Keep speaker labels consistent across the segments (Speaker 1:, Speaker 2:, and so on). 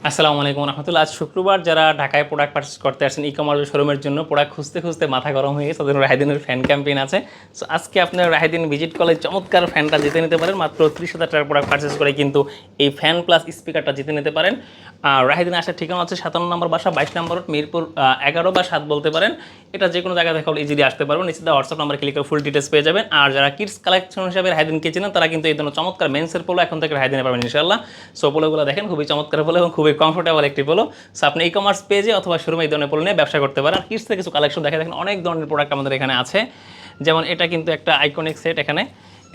Speaker 1: আসসালামু আলাইকুম রহমতুল্লাহ। আজ শুক্রবার যারা ঢাকায় প্রোডাক্ট পারচেস করতে আসেন ই কমার্স শোরুমের জন্য প্রোডাক্ট খুঁজতে খুঁজতে মাথা গরম হয়ে গেছে, তাদের রাহিদিনের ফ্যান ক্যাম্পেইন আছে। সো আজকে আপনার রাহিদিন ভিজিট করলে চমৎকার ফ্যানটা জিতে নিতে পারেন। মাত্র 30,000 টাকার প্রোডাক্ট পারচেস করে কিন্তু এই ফ্যান প্লাস স্পিকারটা জিতে নিতে পারেন। আর রাহিদিন আসার ঠিকানা হচ্ছে 57 নম্বর বাসা, 22 নম্বর রোড, মিরপুর 11 বা 7 বলতে পারেন। এটা যে কোনো জায়গা থেকে ইজিলি আসতে পারবেন। নিচে হোয়াটসঅ্যাপ নাম্বার ক্লিক করে ফুল ডিটেলস পেয়ে যাবেন। আর যারা কিডস কালেকশন হিসাবে রাহিদিনকে চেনেন তারা কিন্তু এই ধরনের চমৎকার মেন্সের পোলো এখন থেকে রাহিদিনে পাবেন ইনশাআল্লাহ। সো পোলোগুলো দেখেন, খুবই চমৎকার পোলো এবং খুবই কমফোর্টেবল একটি পোলো। সো আপনি ই কমার্স পেজে অথবা শোরুমে এই ধরনের পোলো নিয়ে ব্যবসা করতে পারেন। আর কিডস থেকে কিছু কালেকশন দেখেন, অনেক ধরনের প্রোডাক্ট আমাদের এখানে আছে। যেমন এটা কিন্তু একটা আইকনিক সেট, এখানে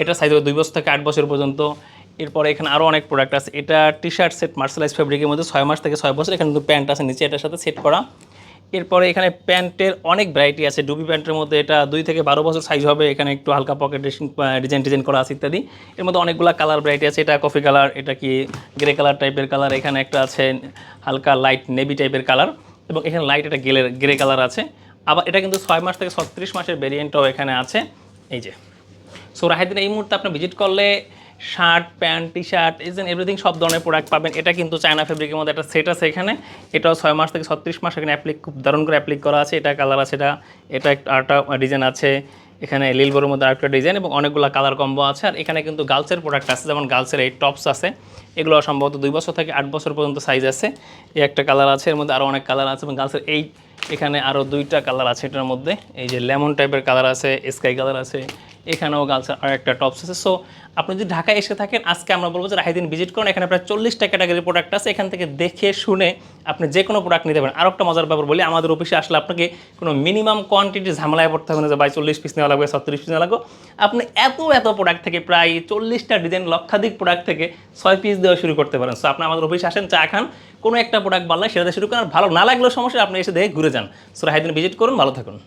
Speaker 1: এটা সাইজ 2 বছর থেকে 8 বছর পর্যন্ত। এরপরে এখানে আরও অনেক প্রোডাক্ট আছে। এটা টি শার্ট সেট মার্শালাইজ ফেব্রিকের মধ্যে 6 মাস থেকে 6 বছর। এখানে কিন্তু প্যান্ট আছে নিচে এটার সাথে সেট করা। এরপরে এখানে প্যান্টের অনেক ভ্যারাইটি আছে। ডুবি প্যান্টের মধ্যে এটা 2 থেকে 12 বছর সাইজ হবে। এখানে একটু হালকা পকেট ডিজাইন করা আছে ইত্যাদি। এর মধ্যে অনেকগুলো কালার ভ্যারাইটি আছে। এটা কফি কালার, এটা কি গ্রে কালার টাইপের কালার, এখানে একটা আছে হালকা লাইট নেভি টাইপের কালার, এবং এখানে লাইট একটা গ্রে কালার আছে। আবার এটা কিন্তু 6 মাস থেকে 36 মাসের ভেরিয়েন্টও এখানে আছে। এই যে সো রাহিদিন এই মুহূর্তে আপনি ভিজিট করলে shirt, pant, T shirt, everything সব ধরনের প্রোডাক্ট পাবেন। এটা কিন্তু চায়না ফেব্রিকের মধ্যে একটা সেট আছে এখানে। এটাও 6 মাস থেকে 36 মাস এখানে খুব দারুণ করে অ্যাপ্লিক করা আছে। এটা কালার আছে, এটা আরেকটা ডিজাইন আছে। এখানে লিলবোর মধ্যে আরেকটা ডিজাইন এবং অনেকগুলো কালার কম্বো আছে। আর এখানে কিন্তু গার্লসের প্রোডাক্ট আছে, যেমন গার্লসের এই টপস আছে। এগুলো সম্ভবত 2 বছর থেকে 8 বছর পর্যন্ত সাইজ আছে। এই একটা কালার আছে, এর মধ্যে আরও অনেক কালার আছে। এবং গার্লসের এখানে আরও 2টা কালার আছে এটার মধ্যে। এই যে লেমন টাইপের কালার আছে, স্কাই কালার আছে। এখানেও গার্লসের আর একটা টপস আছে। সো আপনি যদি ঢাকায় এসে থাকেন, আজকে আমরা বলবো যে রাহিদিন ভিজিট করুন। এখানে প্রায় 40টা ক্যাটাগরির প্রোডাক্ট আছে। এখান থেকে দেখে শুনে আপনি যে কোনো প্রোডাক্ট নিতে পারেন। আর একটা মজার ব্যাপার বলি, আমাদের অফিসে আসলে আপনাকে কোনো মিনিমাম কোয়ান্টিটি ঝামেলায় পড়তে হবে না যে ভাই 40 পিস নেওয়া লাগবে, 36 পিস নেওয়া লাগবে। আপনি এত প্রোডাক্ট থেকে প্রায় 40টা ডিজাইন, লক্ষাধিক প্রোডাক্ট থেকে 6 পিস দেওয়া শুরু করতে পারেন। সো আপনি আমাদের অফিসে আসেন, চা খান, কোনো একটা প্রোডাক্ট ভালো লাগে সেটাতে শুরু করেন। আর ভালো না লাগলেও সমস্যা, আপনি এসে দেখে ঘুরে যান। সো রাহিদিন ভিজিট করুন, ভালো থাকুন।